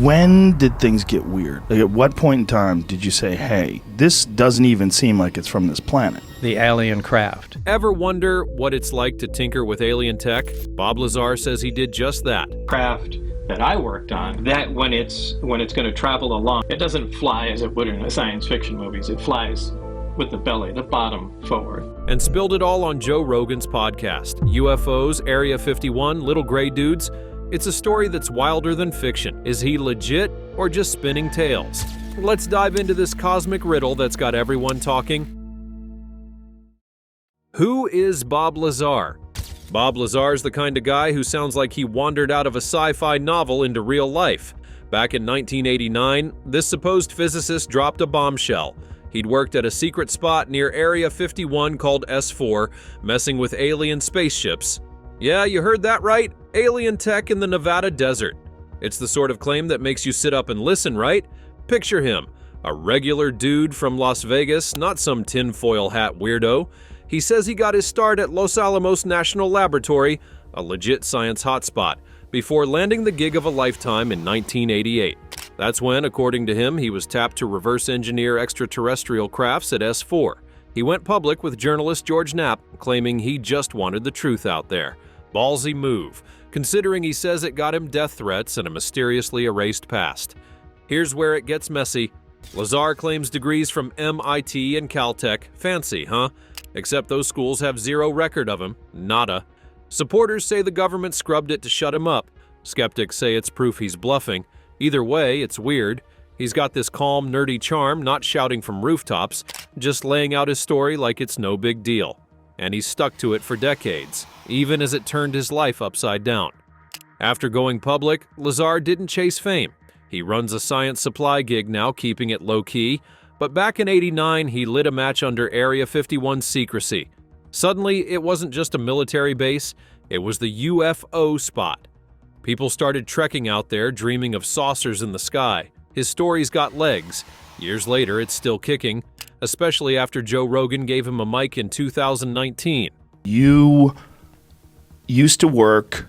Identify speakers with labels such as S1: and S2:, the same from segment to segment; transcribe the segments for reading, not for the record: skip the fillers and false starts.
S1: When did things get weird? Like, at what point in time did you say, hey, this doesn't even seem like it's from this planet?
S2: The alien craft.
S3: Ever wonder what it's like to tinker with alien tech? Bob Lazar says he did just that.
S4: Craft that I worked on, that when it's going to travel along, it doesn't fly as it would in the science fiction movies. It flies with the belly, the bottom forward.
S3: And spilled it all on Joe Rogan's podcast, UFOs, Area 51, Little Gray Dudes. It's a story that's wilder than fiction. Is he legit or just spinning tales? Let's dive into this cosmic riddle that's got everyone talking. Who is Bob Lazar? Bob Lazar's the kind of guy who sounds like he wandered out of a sci-fi novel into real life. Back in 1989, this supposed physicist dropped a bombshell. He'd worked at a secret spot near Area 51 called S4, messing with alien spaceships. Yeah, you heard that right. Alien tech in the Nevada desert. It's the sort of claim that makes you sit up and listen, right? Picture him, a regular dude from Las Vegas, not some tinfoil hat weirdo. He says he got his start at Los Alamos National Laboratory, a legit science hotspot, before landing the gig of a lifetime in 1988. That's when, according to him, he was tapped to reverse engineer extraterrestrial crafts at S4. He went public with journalist George Knapp, claiming he just wanted the truth out there. Ballsy move, considering he says it got him death threats and a mysteriously erased past. Here's where it gets messy. Lazar claims degrees from MIT and Caltech. Fancy, huh? Except those schools have zero record of him. Nada. Supporters say the government scrubbed it to shut him up. Skeptics say it's proof he's bluffing. Either way, it's weird. He's got this calm, nerdy charm, not shouting from rooftops, just laying out his story like it's no big deal. And he's stuck to it for decades, even as it turned his life upside down. After going public, Lazar didn't chase fame. He runs a science supply gig now, keeping it low-key, but back in '89, he lit a match under Area 51's secrecy. Suddenly, it wasn't just a military base, it was the UFO spot. People started trekking out there, dreaming of saucers in the sky. His story's got legs. Years later, it's still kicking, especially after Joe Rogan gave him a mic in 2019.
S1: You used to work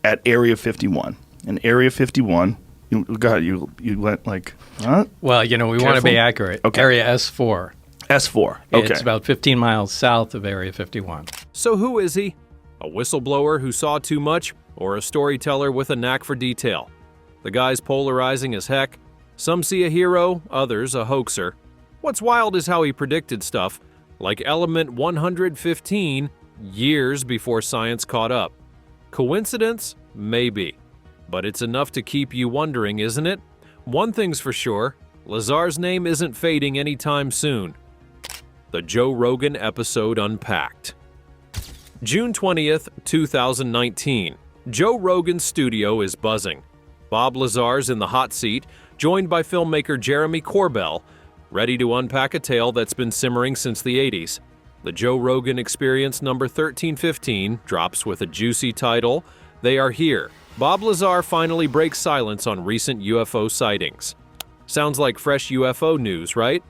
S1: at Area 51. And Area 51, you went like, huh?
S2: Well, we want to be accurate.
S1: Okay.
S2: Area S4.
S1: S4, okay.
S2: It's about 15 miles south of Area 51.
S3: So who is he? A whistleblower who saw too much, or a storyteller with a knack for detail? The guy's polarizing as heck. Some see a hero, others a hoaxer. What's wild is how he predicted stuff, like element 115, years before science caught up. Coincidence? Maybe. But it's enough to keep you wondering, isn't it? One thing's for sure, Lazar's name isn't fading anytime soon. The Joe Rogan episode unpacked. June 20th, 2019. Joe Rogan's studio is buzzing. Bob Lazar's in the hot seat, joined by filmmaker Jeremy Corbell, ready to unpack a tale that's been simmering since the 80s. The Joe Rogan Experience number 1315 drops with a juicy title, They Are Here. Bob Lazar finally breaks silence on recent UFO sightings. Sounds like fresh UFO news, right?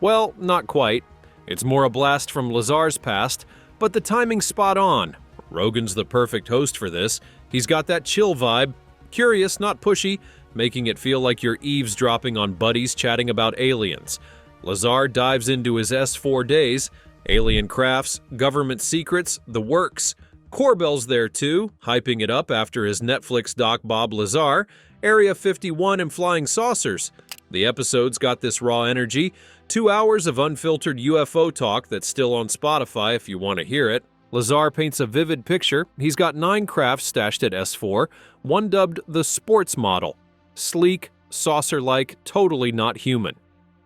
S3: Well, not quite. It's more a blast from Lazar's past, but the timing's spot on. Rogan's the perfect host for this. He's got that chill vibe, curious, not pushy, making it feel like you're eavesdropping on buddies chatting about aliens. Lazar dives into his S4 days, alien crafts, government secrets, the works. Corbell's there too, hyping it up after his Netflix doc Bob Lazar, Area 51 and flying saucers. The episode's got this raw energy, 2 hours of unfiltered UFO talk that's still on Spotify if you want to hear it. Lazar paints a vivid picture. He's got 9 crafts stashed at S4, one dubbed the sports model. Sleek, saucer-like, totally not human.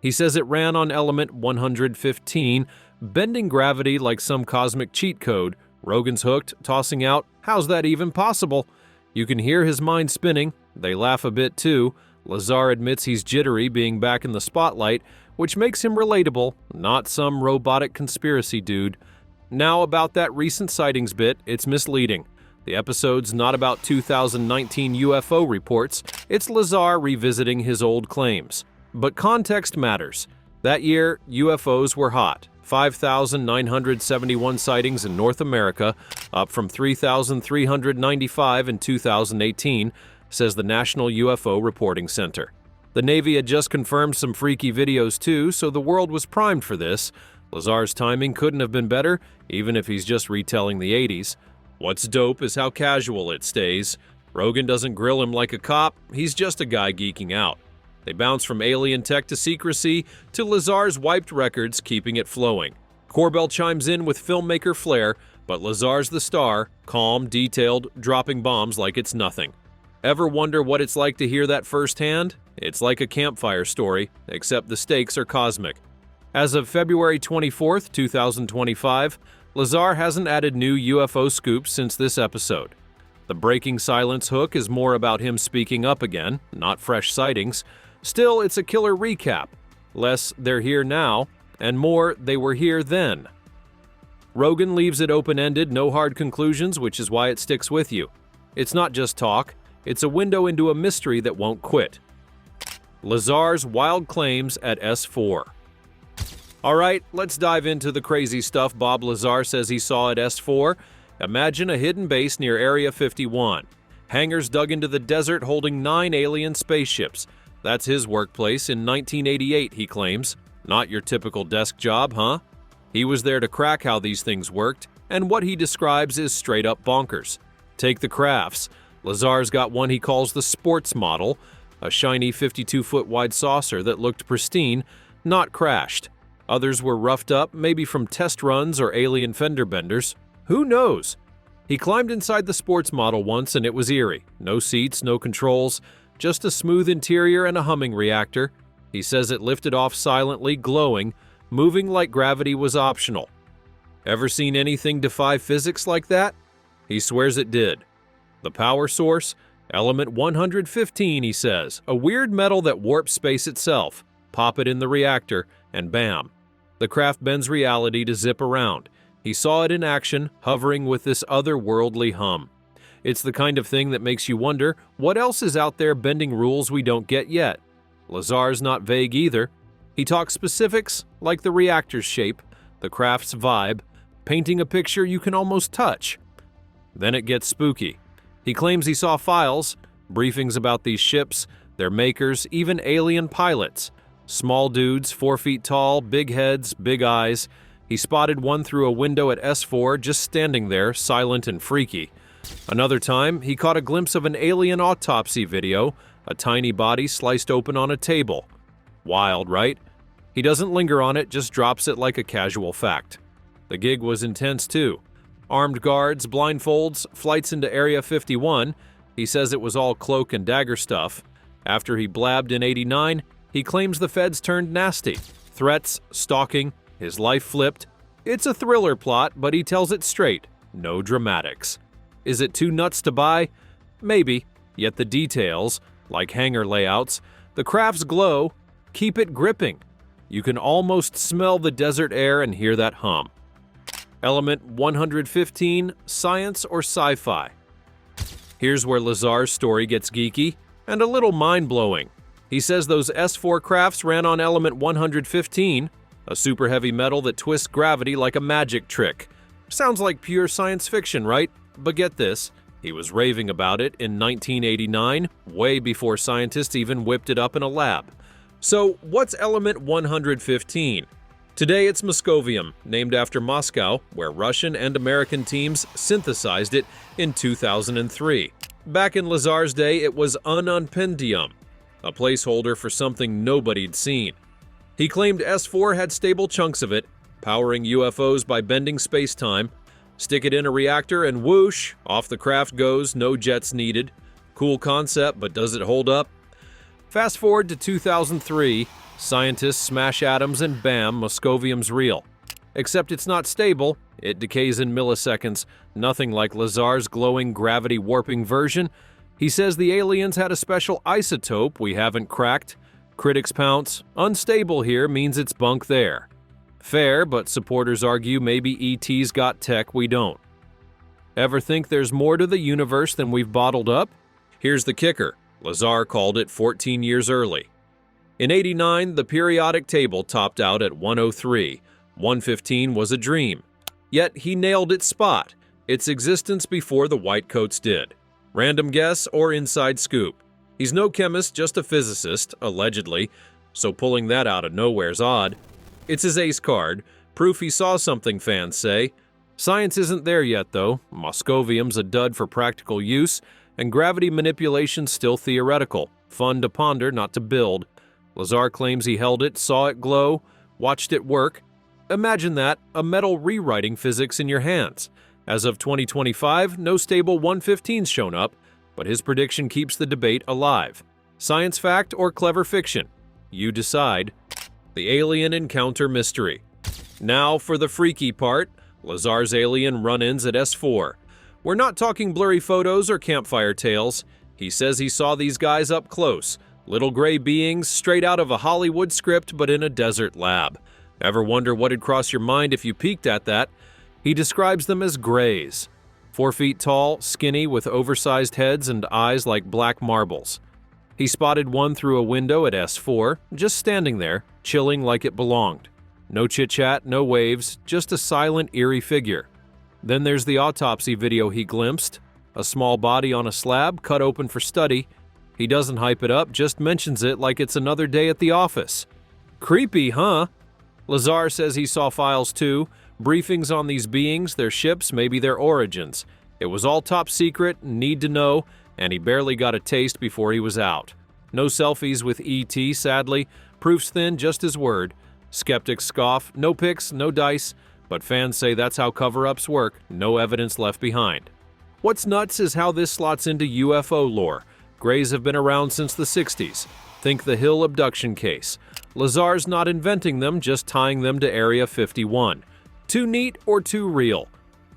S3: He says it ran on element 115, bending gravity like some cosmic cheat code. Rogan's hooked, tossing out, "How's that even possible?" You can hear his mind spinning. They laugh a bit too. Lazar admits he's jittery being back in the spotlight, which makes him relatable, not some robotic conspiracy dude. Now about that recent sightings bit, it's misleading. The episode's not about 2019 UFO reports, it's Lazar revisiting his old claims. But context matters. That year, UFOs were hot. 5,971 sightings in North America, up from 3,395 in 2018. says the National UFO Reporting Center. The Navy had just confirmed some freaky videos too, so the world was primed for this. Lazar's timing couldn't have been better, even if he's just retelling the 80s. What's dope is how casual it stays. Rogan doesn't grill him like a cop, he's just a guy geeking out. They bounce from alien tech to secrecy to Lazar's wiped records, keeping it flowing. Corbell chimes in with filmmaker flair, but Lazar's the star, calm, detailed, dropping bombs like it's nothing. Ever wonder what it's like to hear that firsthand? It's like a campfire story, except the stakes are cosmic. As of February 24, 2025, Lazar hasn't added new UFO scoops since this episode. The breaking silence hook is more about him speaking up again, not fresh sightings. Still, it's a killer recap. Less they're here now, and more they were here then. Rogan leaves it open-ended, no hard conclusions, which is why it sticks with you. It's not just talk, it's a window into a mystery that won't quit. Lazar's wild claims at S4. Alright, let's dive into the crazy stuff Bob Lazar says he saw at S4. Imagine a hidden base near Area 51. Hangars dug into the desert holding 9 alien spaceships. That's his workplace in 1988, he claims. Not your typical desk job, huh? He was there to crack how these things worked, and what he describes is straight up bonkers. Take the crafts. Lazar's got one he calls the sports model, a shiny 52-foot wide saucer that looked pristine, not crashed. Others were roughed up, maybe from test runs or alien fender benders. Who knows? He climbed inside the sports model once and it was eerie. No seats, no controls, just a smooth interior and a humming reactor. He says it lifted off silently, glowing, moving like gravity was optional. Ever seen anything defy physics like that? He swears it did. The power source? Element 115, he says. A weird metal that warps space itself. Pop it in the reactor, and bam. The craft bends reality to zip around. He saw it in action, hovering with this otherworldly hum. It's the kind of thing that makes you wonder what else is out there bending rules we don't get yet. Lazar's not vague either. He talks specifics like the reactor's shape, the craft's vibe, painting a picture you can almost touch. Then it gets spooky. He claims he saw files, briefings about these ships, their makers, even alien pilots. Small dudes, 4 feet tall, big heads, big eyes. He spotted one through a window at S4 just standing there, silent and freaky. Another time, he caught a glimpse of an alien autopsy video, a tiny body sliced open on a table. Wild, right? He doesn't linger on it, just drops it like a casual fact. The gig was intense too. Armed guards, blindfolds, flights into Area 51. He says it was all cloak and dagger stuff. After he blabbed in '89, he claims the feds turned nasty. Threats, stalking, his life flipped. It's a thriller plot, but he tells it straight. No dramatics. Is it too nuts to buy? Maybe. Yet the details, like hangar layouts, the craft's glow, keep it gripping. You can almost smell the desert air and hear that hum. Element 115, science or sci-fi? Here's where Lazar's story gets geeky and a little mind-blowing. He says those S4 crafts ran on element 115, a super heavy metal that twists gravity like a magic trick. Sounds like pure science fiction, right? But get this, he was raving about it in 1989, way before scientists even whipped it up in a lab. So what's element 115? Today it's Moscovium, named after Moscow, where Russian and American teams synthesized it in 2003. Back in Lazar's day, it was ununpendium, a placeholder for something nobody'd seen. He claimed S4 had stable chunks of it, powering UFOs by bending space-time. Stick it in a reactor and whoosh, off the craft goes, no jets needed. Cool concept, but does it hold up? Fast forward to 2003, scientists smash atoms and bam, Moscovium's real. Except it's not stable, it decays in milliseconds, nothing like Lazar's glowing gravity warping version. He says the aliens had a special isotope we haven't cracked. Critics pounce, unstable here means it's bunk there. Fair, but supporters argue maybe ET's got tech we don't. Ever think there's more to the universe than we've bottled up? Here's the kicker. Lazar called it 14 years early. In '89, the periodic table topped out at 103. 115 was a dream. Yet he nailed its spot, its existence before the whitecoats did. Random guess or inside scoop? He's no chemist, just a physicist, allegedly, so pulling that out of nowhere's odd. It's his ace card, proof he saw something, fans say. Science isn't there yet, though. Moscovium's a dud for practical use, and gravity manipulation's still theoretical. Fun to ponder, not to build. Lazar claims he held it, saw it glow, watched it work. Imagine that, a metal rewriting physics in your hands. As of 2025, no stable 115's shown up, but his prediction keeps the debate alive. Science fact or clever fiction? You decide. The alien encounter mystery. Now for the freaky part, Lazar's alien run-ins at S4. We're not talking blurry photos or campfire tales. He says he saw these guys up close. Little gray beings straight out of a Hollywood script but in a desert lab. Ever wonder what'd cross your mind if you peeked at that? He describes them as grays. 4 feet tall, skinny, with oversized heads and eyes like black marbles. He spotted one through a window at S4, just standing there, chilling like it belonged. No chit-chat, no waves, just a silent, eerie figure. Then there's the autopsy video he glimpsed. A small body on a slab, cut open for study. He doesn't hype it up, just mentions it like it's another day at the office. Creepy, huh? Lazar says he saw files too, briefings on these beings, their ships, maybe their origins. It was all top secret, need to know, and he barely got a taste before he was out. No selfies with ET, sadly. Proof's thin, just his word. Skeptics scoff, no pics, no dice, but fans say that's how cover-ups work, no evidence left behind. What's nuts is how this slots into UFO lore. Grays have been around since the 60s. Think the Hill abduction case. Lazar's not inventing them, just tying them to Area 51. Too neat or too real?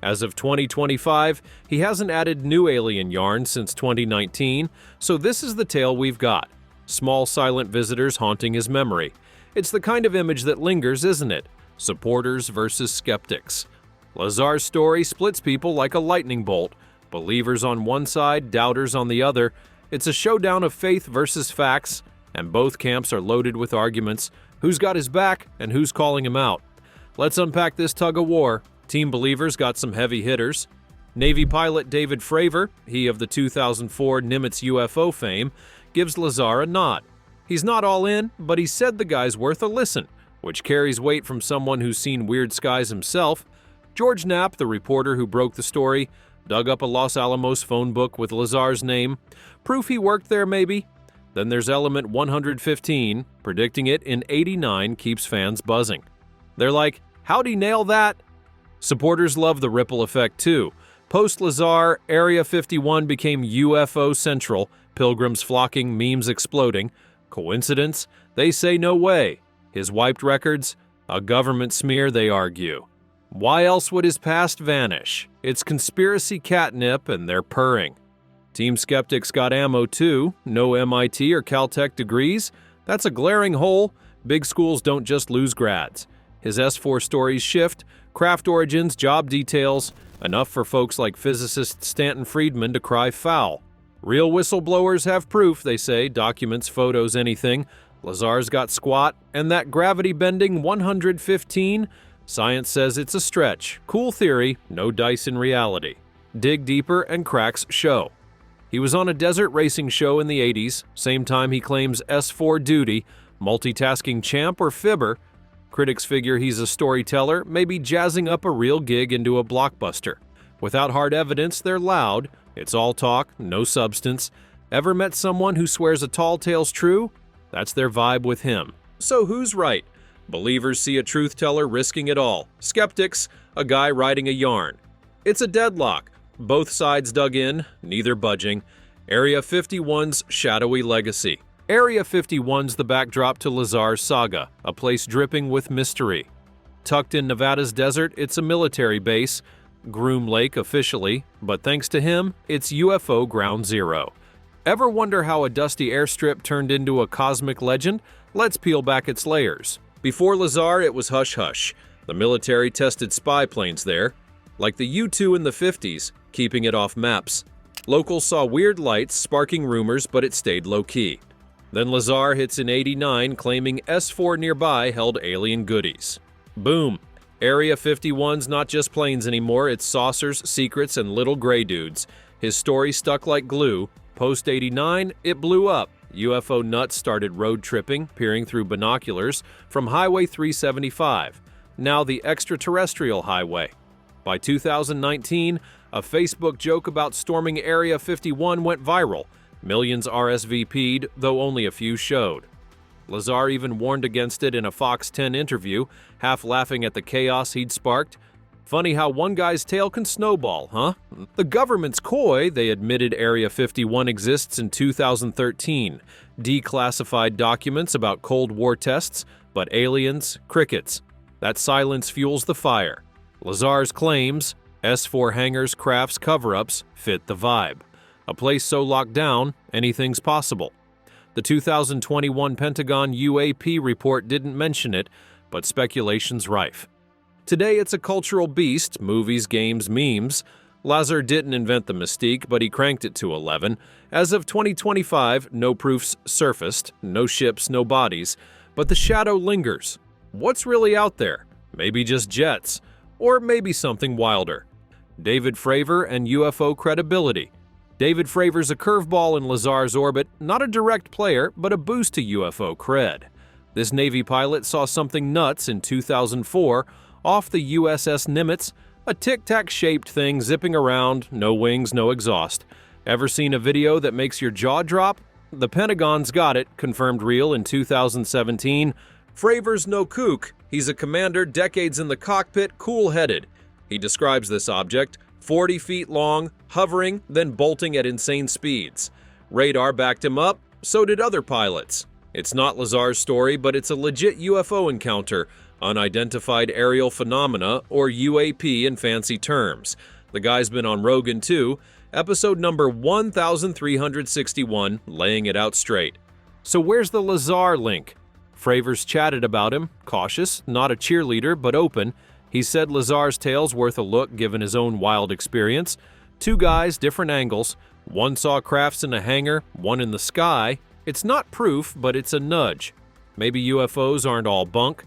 S3: As of 2025, he hasn't added new alien yarn since 2019, so this is the tale we've got. Small silent visitors haunting his memory. It's the kind of image that lingers, isn't it? Supporters versus skeptics. Lazar's story splits people like a lightning bolt. Believers on one side, doubters on the other. It's a showdown of faith versus facts, and both camps are loaded with arguments. Who's got his back and who's calling him out? Let's unpack this tug-of-war. Team Believers got some heavy hitters. Navy pilot David Fravor, he of the 2004 Nimitz UFO fame, gives Lazar a nod. He's not all in, but he said the guy's worth a listen, which carries weight from someone who's seen weird skies himself. George Knapp, the reporter who broke the story, dug up a Los Alamos phone book with Lazar's name. Proof he worked there, maybe? Then there's element 115, predicting it in '89 keeps fans buzzing. They're like, how'd he nail that? Supporters love the ripple effect too. Post-Lazar, Area 51 became UFO Central, pilgrims flocking, memes exploding. Coincidence? They say no way. His wiped records? A government smear, they argue. Why else would his past vanish? It's conspiracy catnip and they're purring. Team Skeptics got ammo too. No MIT or Caltech degrees. That's a glaring hole. Big schools don't just lose grads. His S4 stories shift, craft origins, job details, enough for folks like physicist Stanton Friedman to cry foul. Real whistleblowers have proof, they say, documents, photos, anything. Lazar's got squat, and that gravity-bending 115? Science says it's a stretch. Cool theory, no dice in reality. Dig deeper and cracks show. He was on a desert racing show in the 80s, same time he claims S4 duty, multitasking champ or fibber. Critics figure he's a storyteller, maybe jazzing up a real gig into a blockbuster. Without hard evidence, they're loud. It's all talk, no substance. Ever met someone who swears a tall tale's true? That's their vibe with him. So who's right? Believers see a truth teller risking it all. Skeptics, a guy riding a yarn. It's a deadlock. Both sides dug in, neither budging. Area 51's shadowy legacy. Area 51's the backdrop to Lazar's saga, a place dripping with mystery. Tucked in Nevada's desert, it's a military base. Groom Lake officially, but thanks to him, it's UFO Ground Zero. Ever wonder how a dusty airstrip turned into a cosmic legend? Let's peel back its layers. Before Lazar, it was hush-hush. The military tested spy planes there, like the U-2 in the 50s, keeping it off maps. Locals saw weird lights, sparking rumors, but it stayed low-key. Then Lazar hits in '89, claiming S4 nearby held alien goodies. Boom. Area 51's not just planes anymore, it's saucers, secrets, and little gray dudes. His story stuck like glue. Post 89, it blew up. UFO nuts started road tripping, peering through binoculars from Highway 375, now the extraterrestrial highway. By 2019, a Facebook joke about storming Area 51 went viral. Millions RSVP'd, though only a few showed. Lazar even warned against it in a Fox 10 interview, half laughing at the chaos he'd sparked. Funny how one guy's tale can snowball, huh? The government's coy, they admitted Area 51 exists in 2013. Declassified documents about Cold War tests, but aliens, crickets. That silence fuels the fire. Lazar's claims, S-4 hangars, crafts, cover-ups, fit the vibe. A place so locked down, anything's possible. The 2021 Pentagon UAP report didn't mention it, but speculation's rife. Today it's a cultural beast, movies, games, memes. Lazar didn't invent the mystique, but he cranked it to 11. As of 2025, no proofs surfaced, no ships, no bodies, but the shadow lingers. What's really out there? Maybe just jets, or maybe something wilder. David Fravor and UFO credibility. David Fravor's a curveball in Lazar's orbit, not a direct player, but a boost to UFO cred. This Navy pilot saw something nuts in 2004 off the USS Nimitz, a tic-tac-shaped thing zipping around, no wings, no exhaust. Ever seen a video that makes your jaw drop? The Pentagon's got it, confirmed real in 2017. Fravor's no kook. He's a commander, decades in the cockpit, cool-headed. He describes this object, 40 feet long, hovering, then bolting at insane speeds. Radar backed him up, so did other pilots. It's not Lazar's story, but it's a legit UFO encounter, unidentified aerial phenomena, or UAP in fancy terms. The guy's been on Rogan too, episode number 1361, laying it out straight. So where's the Lazar link? Fravor's chatted about him, cautious, not a cheerleader, but open. He said Lazar's tale's worth a look given his own wild experience. Two guys, different angles. One saw crafts in a hangar, one in the sky. It's not proof, but it's a nudge. Maybe UFOs aren't all bunk.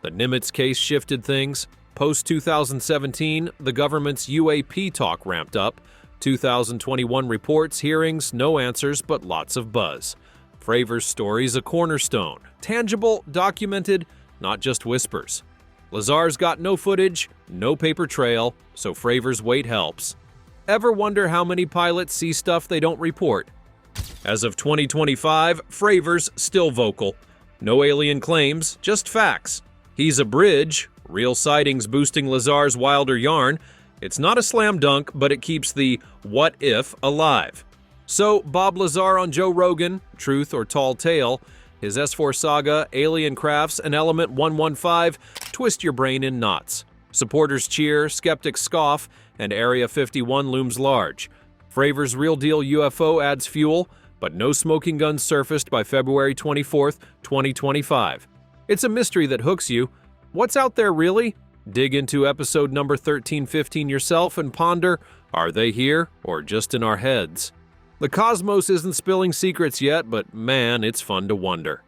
S3: The Nimitz case shifted things. Post-2017, the government's UAP talk ramped up. 2021 reports, hearings, no answers, but lots of buzz. Fravor's story's a cornerstone. Tangible, documented, not just whispers. Lazar's got no footage, no paper trail, so Fravor's weight helps. Ever wonder how many pilots see stuff they don't report? As of 2025, Fravor's still vocal. No alien claims, just facts. He's a bridge, real sightings boosting Lazar's wilder yarn. It's not a slam dunk, but it keeps the what if alive. So, Bob Lazar on Joe Rogan, Truth or Tall Tale, his S4 saga, alien crafts, and Element 115 twist your brain in knots. Supporters cheer, skeptics scoff, and Area 51 looms large. Fravor's Real Deal UFO adds fuel, but no smoking guns surfaced by February 24th, 2025. It's a mystery that hooks you. What's out there really? Dig into episode number 1315 yourself and ponder, are they here or just in our heads? The cosmos isn't spilling secrets yet, but man, it's fun to wonder.